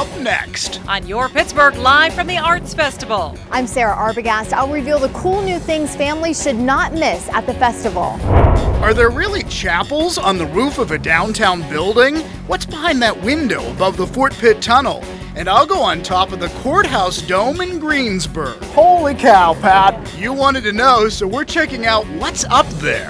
up next. On Your Pittsburgh, live from the Arts Festival. I'm Sarah Arbogast. I'll reveal the cool new things families should not miss at the festival. Are there really chapels on the roof of a downtown building? What's behind that window above the Fort Pitt Tunnel? And I'll go on top of the courthouse dome in Greensburg. Holy cow, Pat. You wanted to know, so we're checking out what's up there.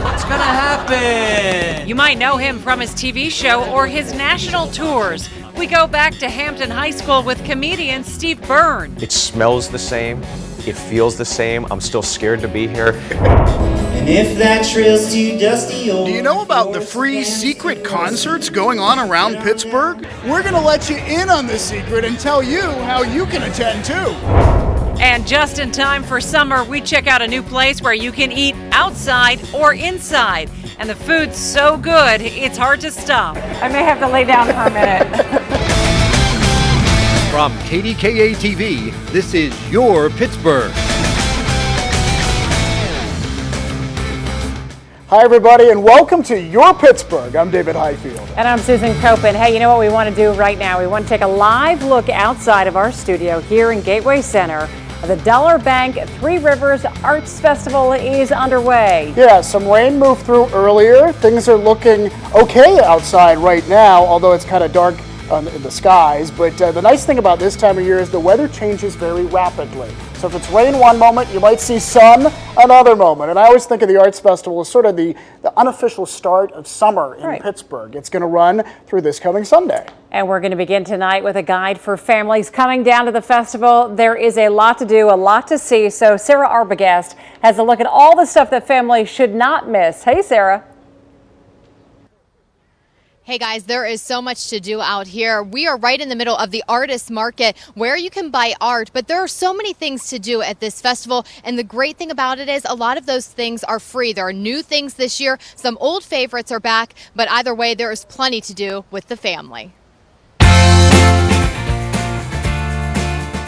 What's gonna happen? You might know him from his TV show or his national tours. We go back to Hampton High School with comedian Steve Byrne. It smells the same. It feels the same. I'm still scared to be here. And if that trail's too dusty, Do you know about the free secret concerts going on around Pittsburgh? We're going to let you in on the secret and tell you how you can attend too. And just in time for summer, we check out a new place where you can eat outside or inside. And the food's so good, it's hard to stop. I may have to lay down for a minute. From KDKA-TV, this is Your Pittsburgh. Hi, everybody, and welcome to Your Pittsburgh. I'm David Highfield. And I'm Susan Koeppen. Hey, you know what we want to do right now? We want to take a live look outside of our studio here in Gateway Center. The Dollar Bank Three Rivers Arts Festival is underway. Yeah, some rain moved through earlier. Things are looking okay outside right now, although it's kind of dark in the skies. But the nice thing about this time of year is the weather changes very rapidly. So if it's rain one moment, you might see sun another moment. And I always think of the Arts Festival as sort of the unofficial start of summer in Pittsburgh. It's going to run through this coming Sunday. And we're going to begin tonight with a guide for families coming down to the festival. There is a lot to do, a lot to see. So Sarah Arbogast has a look at all the stuff that families should not miss. Hey, Sarah. Hey guys, there is so much to do out here. We are right in the middle of the artist market where you can buy art, but there are so many things to do at this festival. And the great thing about it is a lot of those things are free. There are new things this year. Some old favorites are back, but either way, there is plenty to do with the family.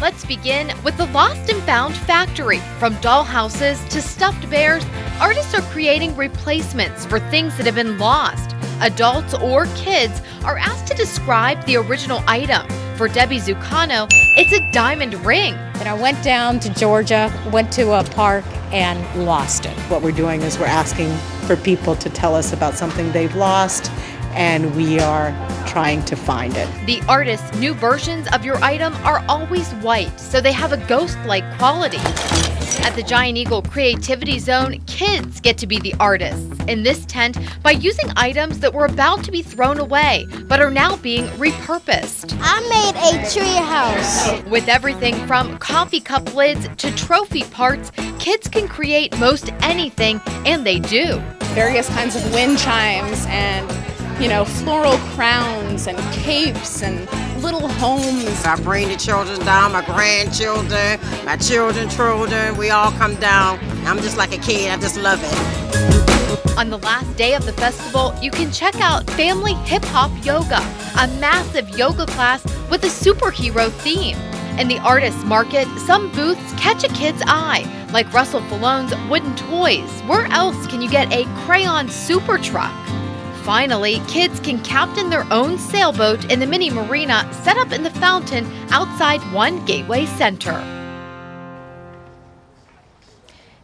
Let's begin with the Lost and Found Factory. From dollhouses to stuffed bears, artists are creating replacements for things that have been lost. Adults or kids are asked to describe the original item. For Debbie Zucano, it's a diamond ring. And I went down to Georgia, went to a park and lost it. What we're doing is we're asking for people to tell us about something they've lost, and we are trying to find it. The artist's new versions of your item are always white, so they have a ghost-like quality. At the Giant Eagle Creativity Zone, kids get to be the artists in this tent by using items that were about to be thrown away, but are now being repurposed. I made a tree house. With everything from coffee cup lids to trophy parts, kids can create most anything, and they do. Various kinds of wind chimes and floral crowns and capes and little homes. I bring the children down, my grandchildren, my children, we all come down. I'm just like a kid, I just love it. On the last day of the festival, you can check out Family Hip Hop Yoga, a massive yoga class with a superhero theme. In the artist market, some booths catch a kid's eye, like Russell Fallone's Wooden Toys. Where else can you get a crayon super truck? Finally, kids can captain their own sailboat in the mini marina set up in the fountain outside One Gateway Center.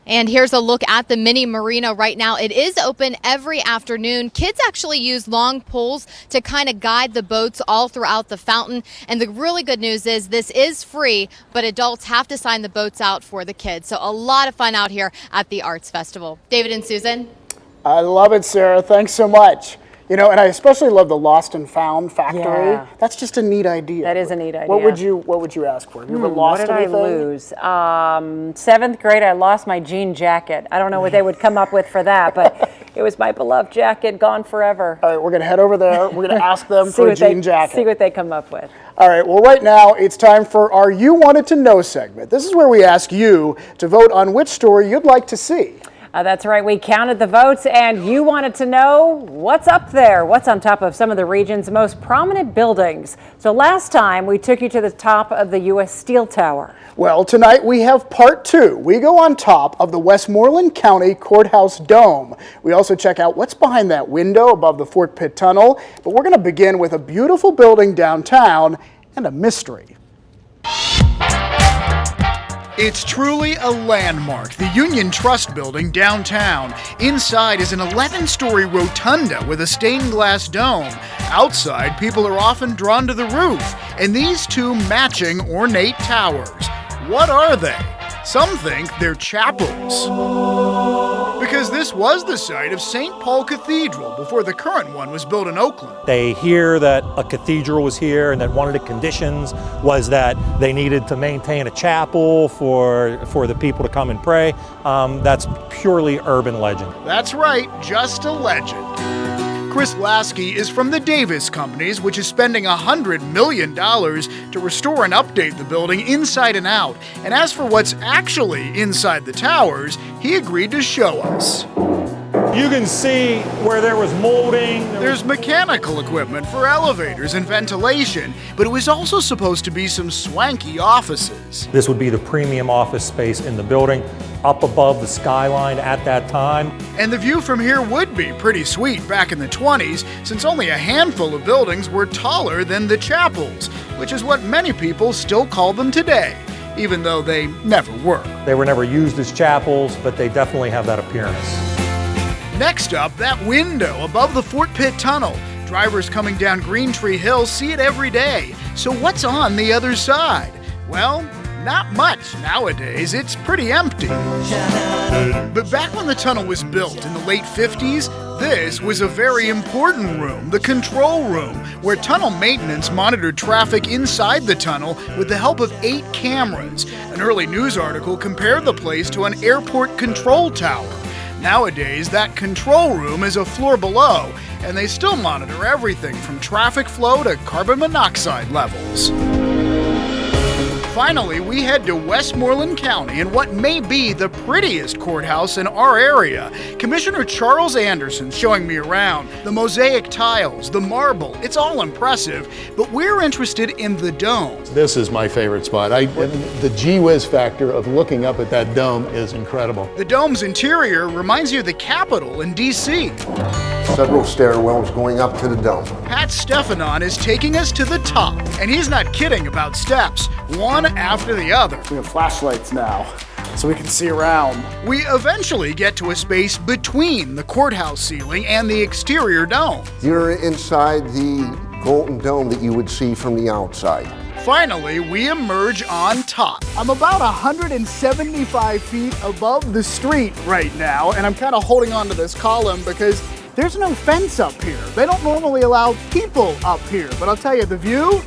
And here's a look at the mini marina right now. It is open every afternoon. Kids actually use long poles to kind of guide the boats all throughout the fountain. And the really good news is this is free, but adults have to sign the boats out for the kids. So a lot of fun out here at the Arts Festival. David and Susan. I love it, Sarah. Thanks so much. And I especially love the Lost and Found Factory. Yeah. That's just a neat idea. That is a neat idea. What would you ask for? Have you ever lost anything? What did I lose? 7th grade, I lost my jean jacket. I don't know what they would come up with for that, but it was my beloved jacket, gone forever. All right, we're going to head over there. We're going to ask them for a jean jacket. See what they come up with. All right, well, right now it's time for our You Wanted to Know segment. This is where we ask you to vote on which story you'd like to see. That's right. We counted the votes, and you wanted to know what's up there, what's on top of some of the region's most prominent buildings. So last time, we took you to the top of the U.S. Steel Tower. Well, tonight we have part 2. We go on top of the Westmoreland County Courthouse Dome. We also check out what's behind that window above the Fort Pitt Tunnel. But we're going to begin with a beautiful building downtown and a mystery. It's truly a landmark, the Union Trust Building downtown. Inside is an 11-story rotunda with a stained glass dome. Outside, people are often drawn to the roof and these two matching ornate towers. What are they? Some think they're chapels. Because this was the site of St. Paul Cathedral before the current one was built in Oakland. They hear that a cathedral was here and that one of the conditions was that they needed to maintain a chapel for the people to come and pray. That's purely urban legend. That's right, just a legend. Chris Lasky is from the Davis Companies, which is spending $100 million to restore and update the building inside and out. And as for what's actually inside the towers, he agreed to show us. You can see where there was molding. There's mechanical equipment for elevators and ventilation, but it was also supposed to be some swanky offices. This would be the premium office space in the building, up above the skyline at that time. And the view from here would be pretty sweet back in the 20s, since only a handful of buildings were taller than the chapels, which is what many people still call them today, even though they never were. They were never used as chapels, but they definitely have that appearance. Next up, that window above the Fort Pitt Tunnel. Drivers coming down Green Tree Hill see it every day. So what's on the other side? Well, not much nowadays. It's pretty empty. But back when the tunnel was built in the late 50s, this was a very important room, the control room, where tunnel maintenance monitored traffic inside the tunnel with the help of 8 cameras. An early news article compared the place to an airport control tower. Nowadays, that control room is a floor below, and they still monitor everything from traffic flow to carbon monoxide levels. Finally, we head to Westmoreland County in what may be the prettiest courthouse in our area. Commissioner Charles Anderson's showing me around. The mosaic tiles, the marble, it's all impressive, but we're interested in the dome. This is my favorite spot. The gee-whiz factor of looking up at that dome is incredible. The dome's interior reminds you of the Capitol in D.C. Several stairwells going up to the dome. Pat Stefanon is taking us to the top, and he's not kidding about steps, one after the other. We have flashlights now, so we can see around. We eventually get to a space between the courthouse ceiling and the exterior dome. You're inside the golden dome that you would see from the outside. Finally, we emerge on top. I'm about 175 feet above the street right now, and I'm kind of holding onto this column because there's no fence up here. They don't normally allow people up here, but I'll tell you, the view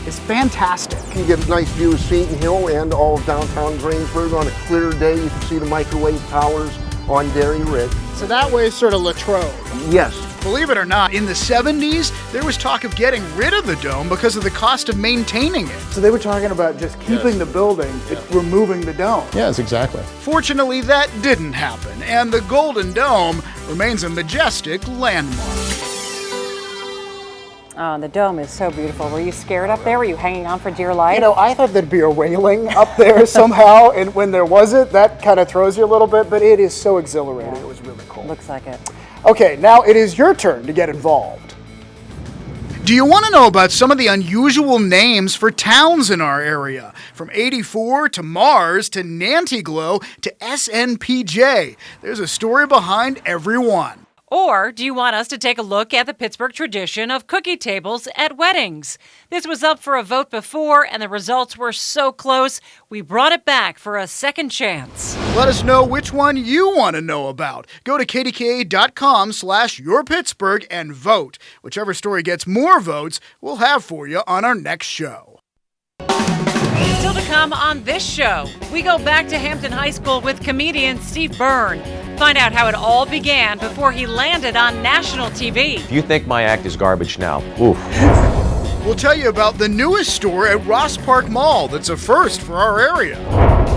is fantastic. You can get a nice view of Seton Hill and all of downtown Greensburg. On a clear day, you can see the microwave towers on Dairy Ridge. So that way is sort of Latrobe. Yes. Believe it or not, in the 70s, there was talk of getting rid of the dome because of the cost of maintaining it. So they were talking about just keeping the building, removing the dome. Yes, exactly. Fortunately, that didn't happen, and the Golden Dome remains a majestic landmark. Oh, the dome is so beautiful. Were you scared up there? Were you hanging on for dear life? You know, I thought there'd be a railing up there somehow, and when there wasn't, that kind of throws you a little bit, but it is so exhilarating. It was really cool. Looks like it. Okay, now it is your turn to get involved. Do you want to know about some of the unusual names for towns in our area? From 84 to Mars to Nantiglow to SNPJ. There's a story behind every one. Or do you want us to take a look at the Pittsburgh tradition of cookie tables at weddings? This was up for a vote before, and the results were so close, we brought it back for a second chance. Let us know which one you want to know about. Go to KDKA.com/YourPittsburgh and vote. Whichever story gets more votes, we'll have for you on our next show. Still to come on this show, we go back to Hampton High School with comedian Steve Byrne. Find out how it all began before he landed on national TV. If you think my act is garbage now, oof. We'll tell you about the newest store at Ross Park Mall that's a first for our area.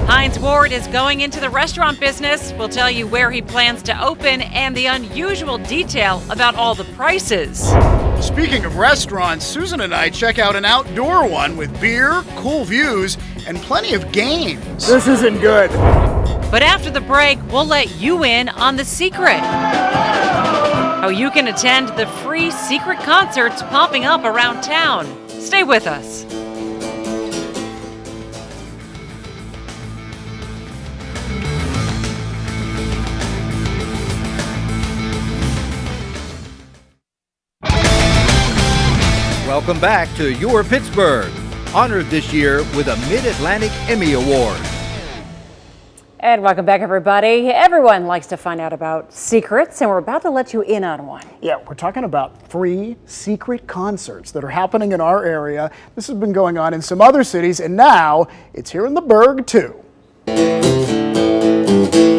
Hines Ward is going into the restaurant business. We'll tell you where he plans to open and the unusual detail about all the prices. Speaking of restaurants, Susan and I check out an outdoor one with beer, cool views, and plenty of games. This isn't good. But after the break, we'll let you in on the secret. How you can attend the free secret concerts popping up around town. Stay with us. Welcome back to Your Pittsburgh, honored this year with a Mid-Atlantic Emmy Award. And welcome back, everybody. Everyone likes to find out about secrets, and we're about to let you in on one. Yeah, we're talking about free secret concerts that are happening in our area. This has been going on in some other cities, and now it's here in the Burgh, too.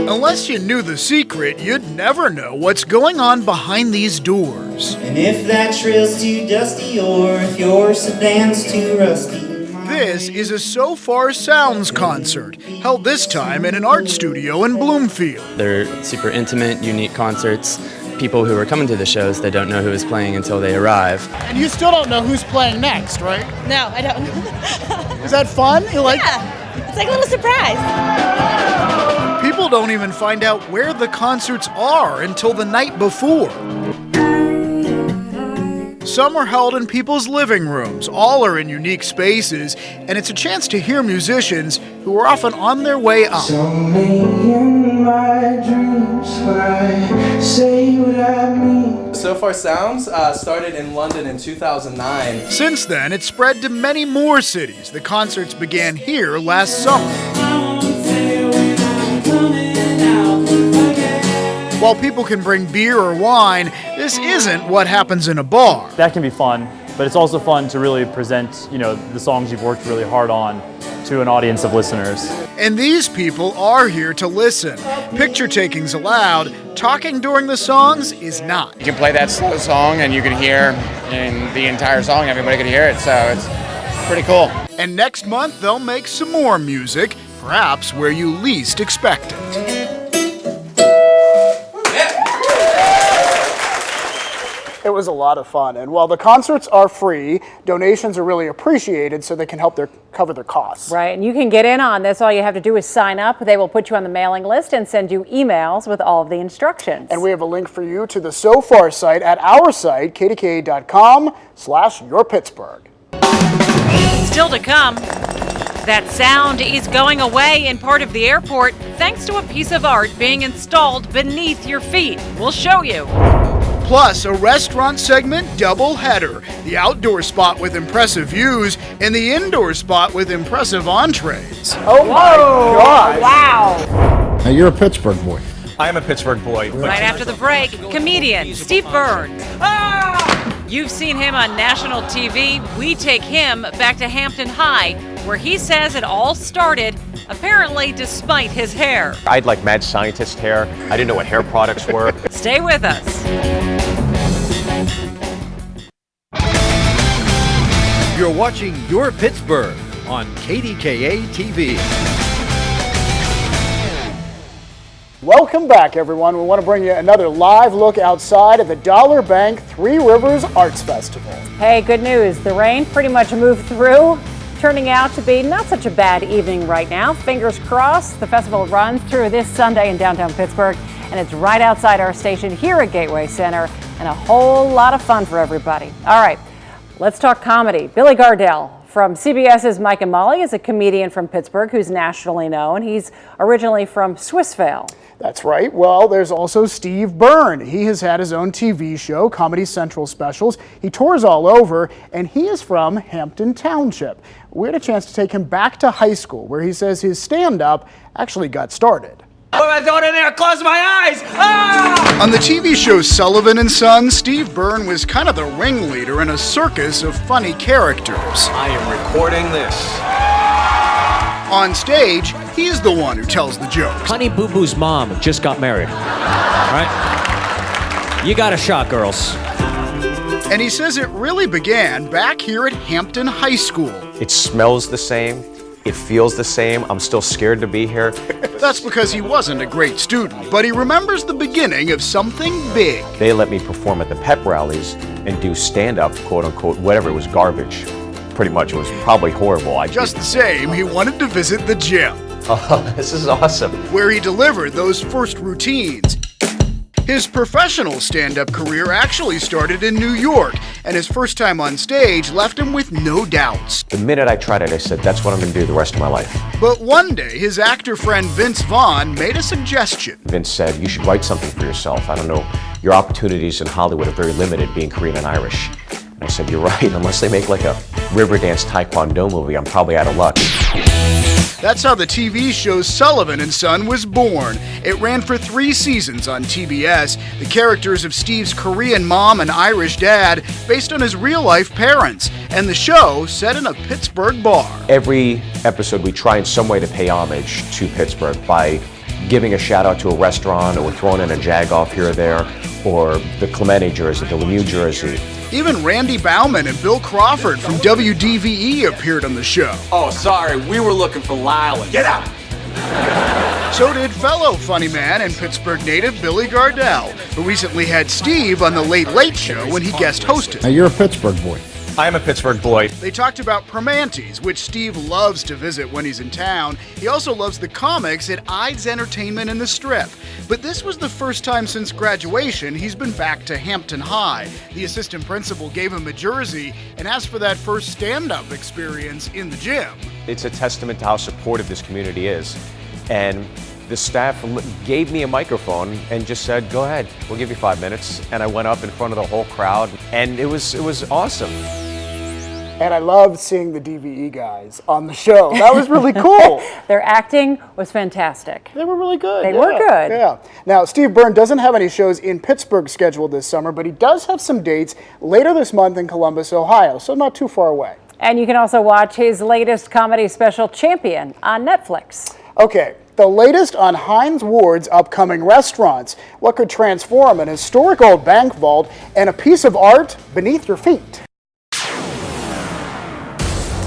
Unless you knew the secret, you'd never know what's going on behind these doors. And if that trail's too dusty or if your sedan's too rusty. This is a So Far Sounds concert, held this time in an art studio in Bloomfield. They're super intimate, unique concerts. People who are coming to the shows, they don't know who is playing until they arrive. And you still don't know who's playing next, right? No, I don't. Is that fun? You like? Yeah, it's like a little surprise. People don't even find out where the concerts are until the night before. Some are held in people's living rooms, all are in unique spaces, and it's a chance to hear musicians who are often on their way up. So many in my dreams when I say what I mean. So Far Sounds started in London in 2009. Since then, it's spread to many more cities. The concerts began here last summer. While people can bring beer or wine, this isn't what happens in a bar. That can be fun, but it's also fun to really present, the songs you've worked really hard on to an audience of listeners. And these people are here to listen. Picture taking's allowed. Talking during the songs is not. You can play that slow song and you can hear in the entire song, everybody can hear it, so it's pretty cool. And next month they'll make some more music, perhaps where you least expect it. It was a lot of fun, and while the concerts are free, donations are really appreciated so they can help cover their costs. Right, and you can get in on this. All you have to do is sign up. They will put you on the mailing list and send you emails with all of the instructions. And we have a link for you to the So Far site at our site, KDKA.com/YourPittsburgh. Still to come, that sound is going away in part of the airport thanks to a piece of art being installed beneath your feet. We'll show you. Plus, a restaurant segment double header. The outdoor spot with impressive views and the indoor spot with impressive entrees. Oh my God! Wow! Now you're a Pittsburgh boy. I am a Pittsburgh boy. Right after the break, comedian Steve Burns. You've seen him on national TV. We take him back to Hampton High, where he says it all started, apparently despite his hair. I had like mad scientist hair. I didn't know what hair products were. Stay with us. You're watching Your Pittsburgh on KDKA-TV. Welcome back, everyone. We want to bring you another live look outside at the Dollar Bank Three Rivers Arts Festival. Hey, good news. The rain pretty much moved through, turning out to be not such a bad evening right now. Fingers crossed. The festival runs through this Sunday in downtown Pittsburgh, and it's right outside our station here at Gateway Center, and a whole lot of fun for everybody. All right, let's talk comedy. Billy Gardell from CBS's Mike and Molly is a comedian from Pittsburgh who's nationally known. He's originally from Swissvale. That's right. Well, there's also Steve Byrne. He has had his own TV show, Comedy Central Specials. He tours all over, and he is from Hampton Township. We had a chance to take him back to high school, where he says his stand-up actually got started. What am I doing in there? Close my eyes! Ah! On the TV show Sullivan and Son, Steve Byrne was kind of the ringleader in a circus of funny characters. I am recording this. On stage, he's the one who tells the jokes. Honey Boo Boo's mom just got married. All right? You got a shot, girls. And he says it really began back here at Hampton High School. It smells the same. It feels the same. I'm still scared to be here. That's because he wasn't a great student, but he remembers the beginning of something big. They let me perform at the pep rallies and do stand-up, quote unquote, whatever, it was garbage. Pretty much, it was probably horrible. Just the same, he wanted to visit the gym. Oh, this is awesome. Where he delivered those first routines. His professional stand-up career actually started in New York, and his first time on stage left him with no doubts. The minute I tried it, I said, that's what I'm going to do the rest of my life. But one day, his actor friend Vince Vaughn made a suggestion. Vince said, you should write something for yourself. I don't know, your opportunities in Hollywood are very limited being Korean and Irish. I said, you're right, unless they make like a Riverdance Taekwondo movie, I'm probably out of luck. That's how the TV show Sullivan and Son was born. It ran for 3 seasons on TBS. The characters of Steve's Korean mom and Irish dad based on his real-life parents. And the show set in a Pittsburgh bar. Every episode we try in some way to pay homage to Pittsburgh by giving a shout out to a restaurant or throwing in a jag-off here or there, or the Clemente jersey, the Lemieux jersey. Even Randy Bauman and Bill Crawford from WDVE appeared on the show. Oh, sorry, we were looking for Lyle. Get out! So did fellow funny man and Pittsburgh native Billy Gardell, who recently had Steve on the Late Late Show when he guest hosted. Now, you're a Pittsburgh boy. I am a Pittsburgh boy. They talked about Primanti's, which Steve loves to visit when he's in town. He also loves the comics at Ides Entertainment and the Strip. But this was the first time since graduation he's been back to Hampton High. The assistant principal gave him a jersey and asked for that first stand-up experience in the gym. It's a testament to how supportive this community is. And the staff gave me a microphone and just said, go ahead, we'll give you 5 minutes. And I went up in front of the whole crowd, and it was awesome. And I loved seeing the DVE guys on the show. That was really cool. Their acting was fantastic. They were really good. They were good. Yeah. Now, Steve Byrne doesn't have any shows in Pittsburgh scheduled this summer, but he does have some dates later this month in Columbus, Ohio, so not too far away. And you can also watch his latest comedy special, Champion, on Netflix. Okay. The latest on Hines Ward's upcoming restaurants. What could transform an historic old bank vault and a piece of art beneath your feet?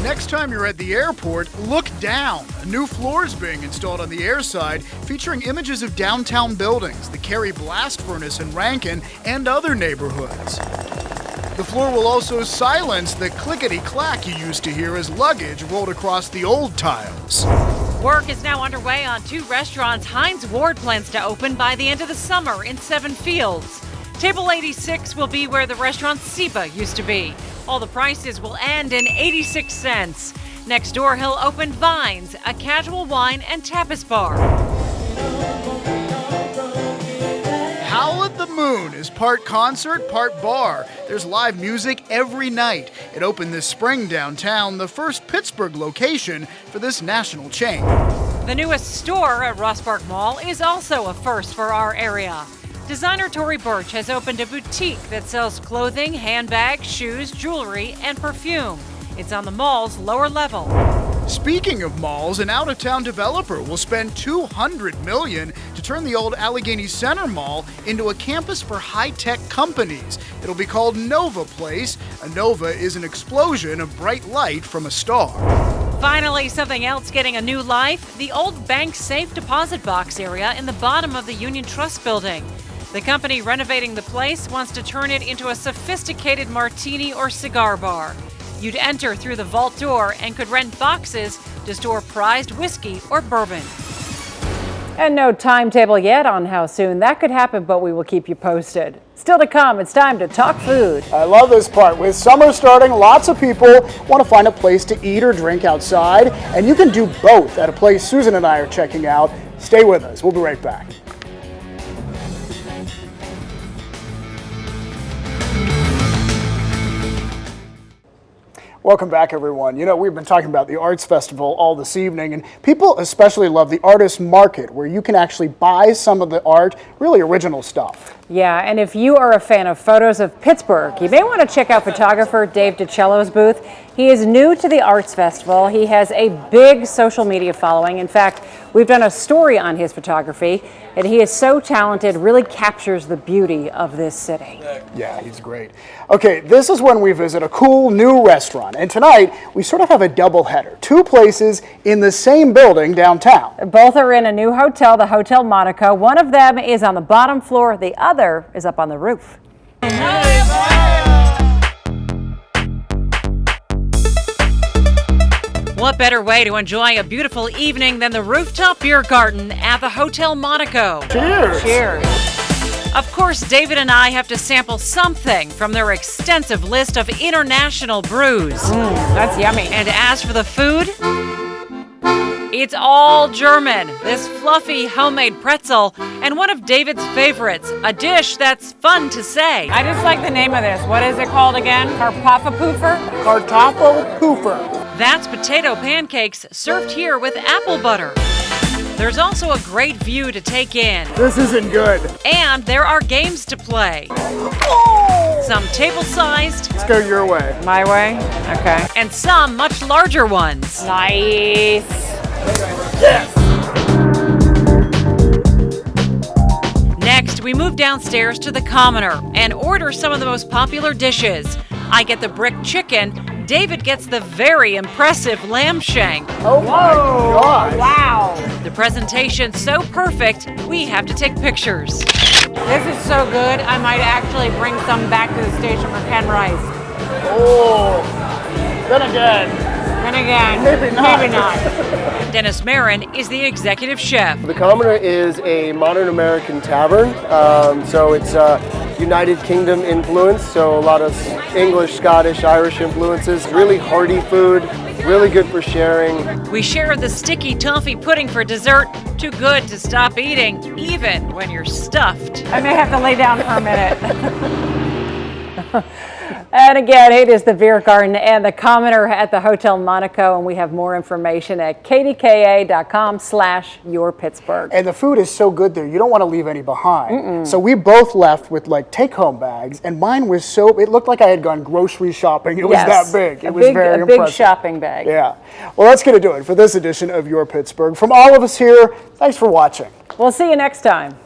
Next time you're at the airport, look down. A new floor is being installed on the air side, featuring images of downtown buildings, the Cary blast furnace in Rankin, and other neighborhoods. The floor will also silence the clickety-clack you used to hear as luggage rolled across the old tiles. Work is now underway on 2 restaurants Hines Ward plans to open by the end of the summer in 7 Fields. Table 86 will be where the restaurant Siba used to be. All the prices will end in 86 cents. Next door, he'll open Vines, a casual wine and tapas bar. Howl at the Moon is part concert, part bar. There's live music every night. It opened this spring downtown, the first Pittsburgh location for this national chain. The newest store at Ross Park Mall is also a first for our area. Designer Tory Burch has opened a boutique that sells clothing, handbags, shoes, jewelry, and perfume. It's on the mall's lower level. Speaking of malls, an out-of-town developer will spend $200 million to turn the old Allegheny Center Mall into a campus for high-tech companies. It'll be called Nova Place. A nova is an explosion of bright light from a star. Finally, something else getting a new life, the old bank safe deposit box area in the bottom of the Union Trust building. The company renovating the place wants to turn it into a sophisticated martini or cigar bar. You'd enter through the vault door and could rent boxes to store prized whiskey or bourbon. And no timetable yet on how soon that could happen, but we will keep you posted. Still to come, it's time to talk food. I love this part. With summer starting, lots of people want to find a place to eat or drink outside, and you can do both at a place Susan and I are checking out. Stay with us. We'll be right back. Welcome back, everyone. You know, we've been talking about the Arts Festival all this evening, and people especially love the Artist Market, where you can actually buy some of the art, really original stuff. Yeah, and if you are a fan of photos of Pittsburgh, you may want to check out photographer Dave DiCello's booth. He is new to the Arts Festival. He has a big social media following. In fact, we've done a story on his photography, and he is so talented, really captures the beauty of this city. Yeah, he's great. Okay, this is when we visit a cool new restaurant, and tonight we sort of have a double header. 2 places in the same building downtown. Both are in a new hotel, the Hotel Monaco. One of them is on the bottom floor, the other is up on the roof. What better way to enjoy a beautiful evening than the rooftop beer garden at the Hotel Monaco? Cheers! Cheers! Of course, David and I have to sample something from their extensive list of international brews. That's yummy. And as for the food, It's all German, this fluffy homemade pretzel, and one of David's favorites, a dish that's fun to say. I just like the name of this. What is it called again? Kartoffelpuffer? Kartoffelpuffer. That's potato pancakes served here with apple butter. There's also a great view to take in. This isn't good. And there are games to play. Some table-sized. Let's go your way. My way? Okay. And some much larger ones. Nice. Yes. Next, we move downstairs to the Commoner and order some of the most popular dishes. I get the brick chicken. David gets the very impressive lamb shank. Oh my gosh. Wow. The presentation's so perfect, we have to take pictures. This is so good, I might actually bring some back to the station for Ken Rice. Oh, then again. Maybe not. Dennis Marin is the executive chef. The Commoner is a modern American tavern, so it's United Kingdom influence, so a lot of English, Scottish, Irish influences. Really hearty food, really good for sharing. We share the sticky toffee pudding for dessert, too good to stop eating, even when you're stuffed. I may have to lay down for a minute. And again, it is the Beer Garden and the Commoner at the Hotel Monaco, and we have more information at kdka.com/yourpittsburgh. And the food is so good there, you don't want to leave any behind. So we both left with like take-home bags, and mine was it looked like I had gone grocery shopping. It was that big. It was very impressive. A big shopping bag. Yeah. Well, that's going to do it for this edition of Your Pittsburgh. From all of us here, thanks for watching. We'll see you next time.